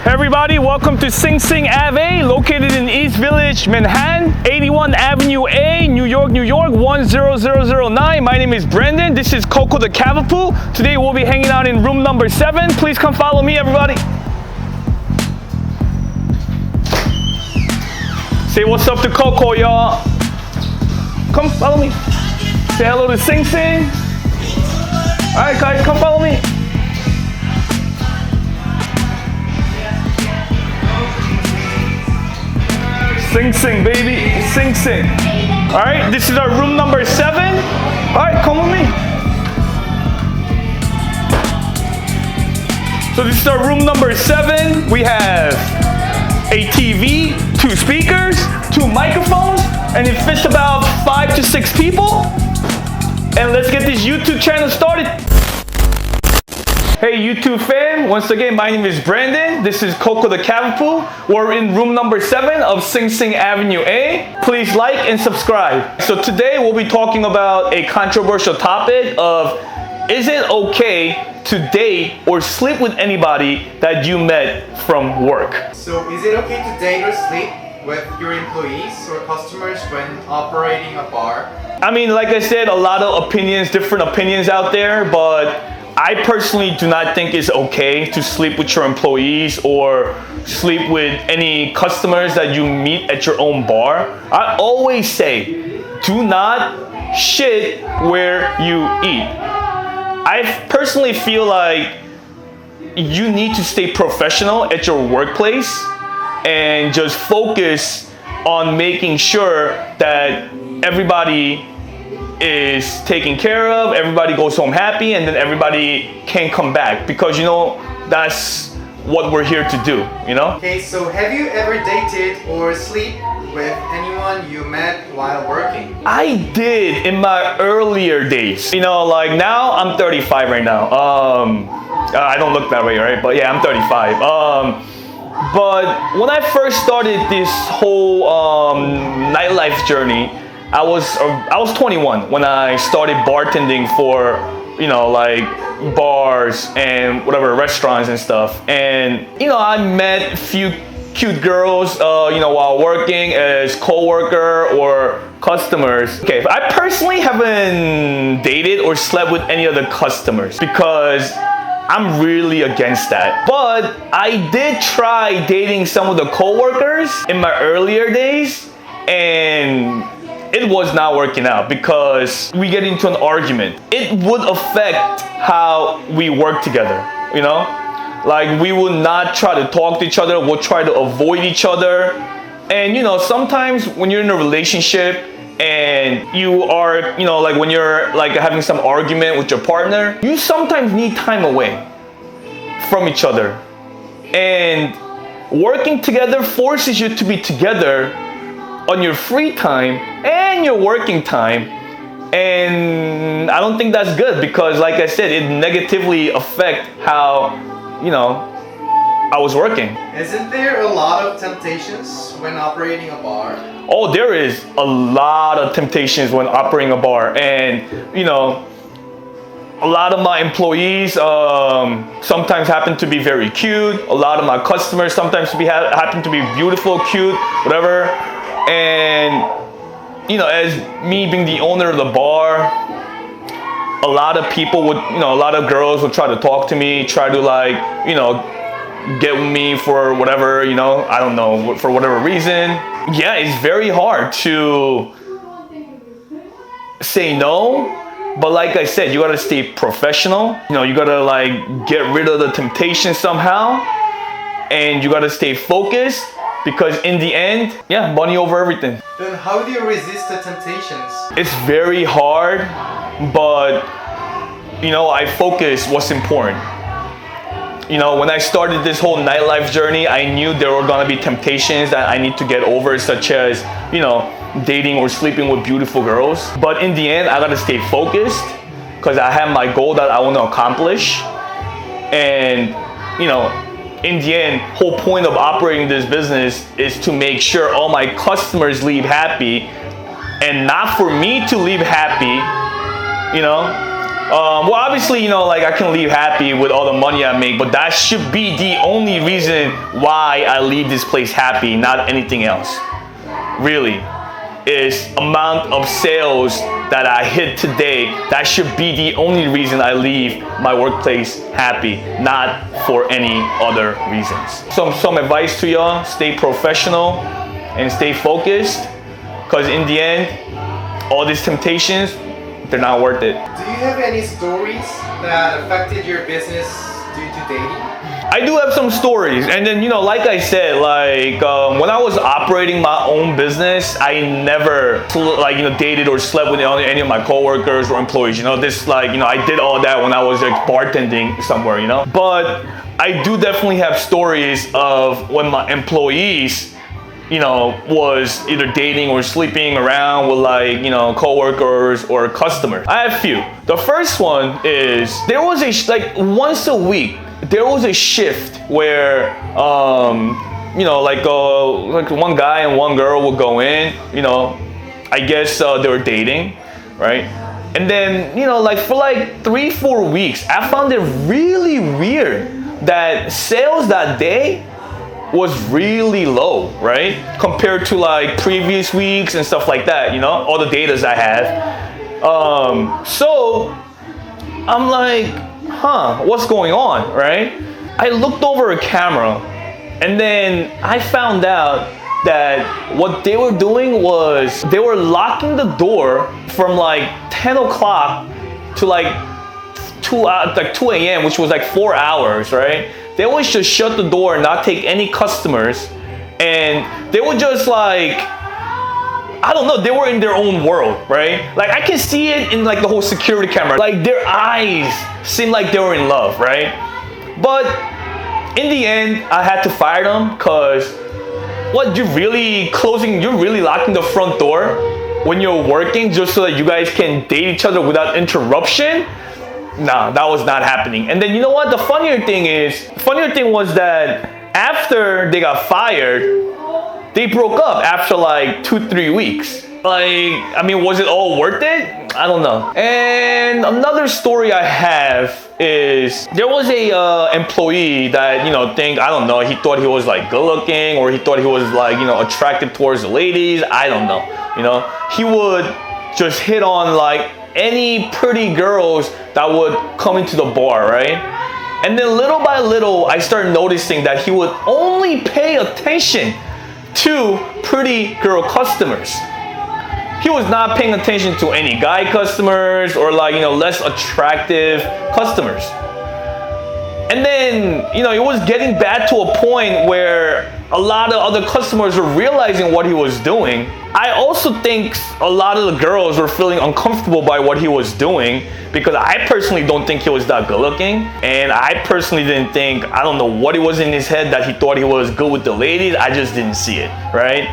Hey everybody, welcome to Sing Sing Ave, located in East Village, Manhattan, 81 Avenue A, New York, New York, 10009. My name is Brendan. This is Coco the Cavapoo. Today we'll be hanging out in room number 7. Please come follow me, everybody. Say what's up to Coco, y'all. Come follow me. Say hello to Sing Sing. All right, guys, come follow me. Sing Sing, baby. Sing Sing. All right, this is our room number 7. All right, come with me. So this is our room number 7. We have a TV, 2 speakers, 2 microphones, and it fits about 5 to 6 people. And let's get this YouTube channel started. Hey YouTube fan, once again my name is Brandon. This is Coco the Cavapoo. We're in room number 7 of Sing Sing Avenue A. Please like and subscribe. So today we'll be talking about a controversial topic of, is it okay to date or sleep with anybody that you met from work? So is it okay to date or sleep with your employees or customers when operating a bar? I mean, like I said, a lot of opinions, different opinions out there, but I personally do not think it's okay to sleep with your employees or sleep with any customers that you meet at your own bar. I always say, do not shit where you eat. I personally feel like you need to stay professional at your workplace and just focus on making sure that everybody is taken care of, everybody goes home happy, and then everybody can come back, because that's what we're here to do, Okay, so have you ever dated or sleep with anyone you met while working? I did in my earlier days. Like now I'm 35 right now. I don't look that way, right? But yeah, I'm 35. But when I first started this whole nightlife journey, I was 21 when I started bartending for, like bars and whatever, restaurants and stuff. And, I met a few cute girls, while working as co-worker or customers. Okay, I personally haven't dated or slept with any of the customers because I'm really against that. But I did try dating some of the co-workers in my earlier days, and it was not working out because we get into an argument. It would affect how we work together, Like we will not try to talk to each other, we'll try to avoid each other. And sometimes when you're in a relationship and you are, like when you're like having some argument with your partner, you sometimes need time away from each other. And working together forces you to be together on your free time and your working time, and I don't think that's good because, like I said, it negatively affects how I was working. Isn't there a lot of temptations when operating a bar? Oh, there is a lot of temptations when operating a bar, and a lot of my employees sometimes happen to be very cute. A lot of my customers sometimes happen to be beautiful, cute, whatever. And as me being the owner of the bar, a lot of people would, a lot of girls would try to talk to me, try to get with me for whatever, I don't know, for whatever reason. Yeah, it's very hard to say no, but like I said, you gotta stay professional. You gotta get rid of the temptation somehow, and you gotta stay focused. Because in the end, money over everything. Then how do you resist the temptations? It's very hard, but I focus what's important. When I started this whole nightlife journey, I knew there were gonna be temptations that I need to get over, such as, dating or sleeping with beautiful girls. But in the end, I gotta stay focused because I have my goal that I want to accomplish. And, in the end, whole point of operating this business is to make sure all my customers leave happy, and not for me to leave happy, Well, obviously, you know, like I can leave happy with all the money I make, but that should be the only reason why I leave this place happy, not anything else. Really, is amount of sales that I hit today. That should be the only reason I leave my workplace happy, not for any other reasons. Some advice to y'all: stay professional and stay focused, because in the end, all these temptations, they're not worth it. Do you have any stories that affected your business due to dating? I do have some stories, and then, you know, like I said, like when I was operating my own business, I never dated or slept with any of my coworkers or employees. You know, this I did all that when I was like bartending somewhere. You know, but I do definitely have stories of when my employees, you know, was either dating or sleeping around with coworkers or customers. I have a few. The first one is there was once a week there was a shift where one guy and one girl would go in. You know, I guess they were dating, right? And then for 3-4 weeks, I found it really weird that sales that day was really low, right? Compared to like previous weeks and stuff like that, you know, all the datas I have. So I'm like, what's going on, right? I looked over a camera and then I found out that what they were doing was they were locking the door from like 10 o'clock to like 2 a.m., which was like 4 hours, right? They always just shut the door and not take any customers. And they would just I don't know, they were in their own world, right? Like I can see it in like the whole security camera. Like their eyes seemed like they were in love, right? But in the end, I had to fire them because you're really locking the front door when you're working just so that you guys can date each other without interruption? Nah, that was not happening. And then you know what? The funnier thing was that after they got fired, they broke up after like 2-3 weeks. Was it all worth it? I don't know. And another story I have is there was a employee that he thought he was like good looking, or he thought he was attracted towards the ladies. I don't know. You know, he would just hit on like any pretty girls that would come into the bar, right? And then little by little, I started noticing that he would only pay attention to pretty girl customers. He was not paying attention to any guy customers or less attractive customers. And then, it was getting bad to a point where a lot of other customers were realizing what he was doing. I also think a lot of the girls were feeling uncomfortable by what he was doing, because I personally don't think he was that good looking. And I personally didn't think, I don't know what it was in his head that he thought he was good with the ladies. I just didn't see it, right?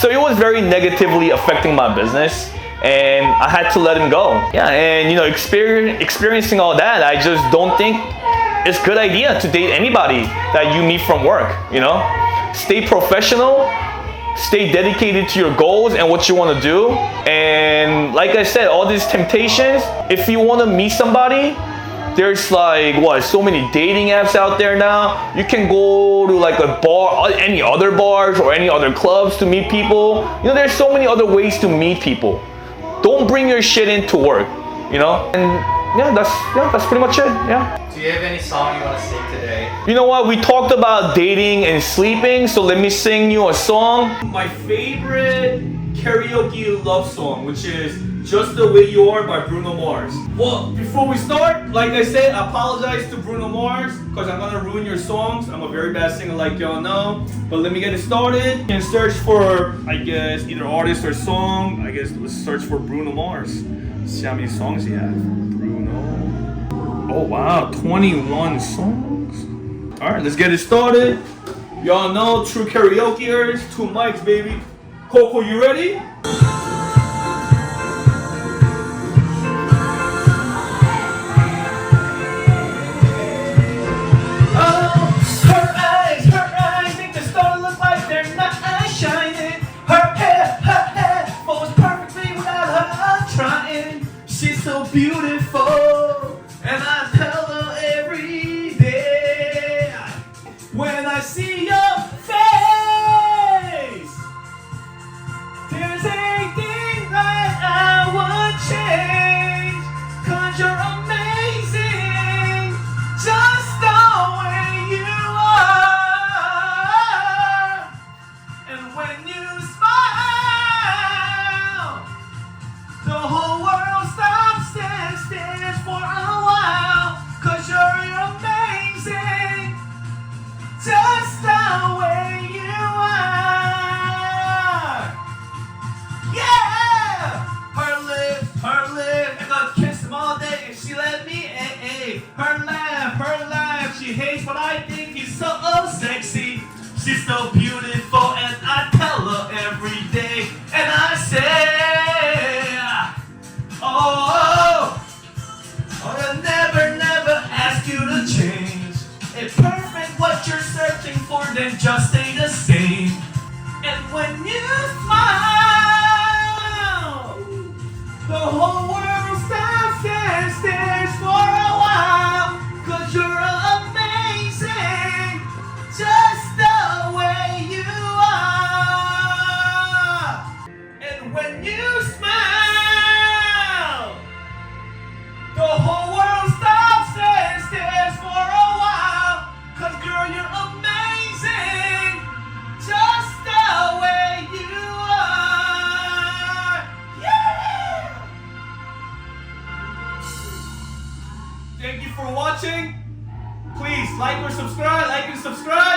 So it was very negatively affecting my business, and I had to let him go. Yeah, and experiencing all that, I just don't think it's a good idea to date anybody that you meet from work, you know? Stay professional, stay dedicated to your goals and what you want to do. And like I said, all these temptations, if you want to meet somebody, there's so many dating apps out there now. You can go to like a bar, any other bars or any other clubs to meet people. There's so many other ways to meet people. Don't bring your shit into work, And that's pretty much it. Yeah. Do you have any song you want to sing today? You know what? We talked about dating and sleeping, so let me sing you a song. My favorite karaoke love song, which is Just the Way You Are by Bruno Mars. Well, before we start, like I said, I apologize to Bruno Mars because I'm gonna ruin your songs. I'm a very bad singer, like y'all know. But let me get it started. You can search for, I guess, either artist or song. I guess let's search for Bruno Mars. See how many songs he has. Bruno. Oh wow, 21 songs. All right, let's get it started. Y'all know true karaokeers, 2 mics, baby. Coco, you ready? So beautiful. see your face. There's anything that I would change, 'cause you're amazing, just the way you are. And when you smile, the whole world stops and stares for a while, 'cause you're amazing, just the way you are. Yeah! Her lips, and I kissed them all day, and she let me Her laugh, she hates what I think he's so sexy. She's so beautiful, and I tell her every day, and I say, oh, I'll never ask you to change. It's perfect what you're searching for, then just stay the same. And when you smile, the whole world stops and stares for a while, 'cause you're amazing, just the way you are. And when you smile, the whole world stops and stares for a while, 'cause girl, you're amazing, just the way you are. Yeah! Thank you for watching. Please like and subscribe.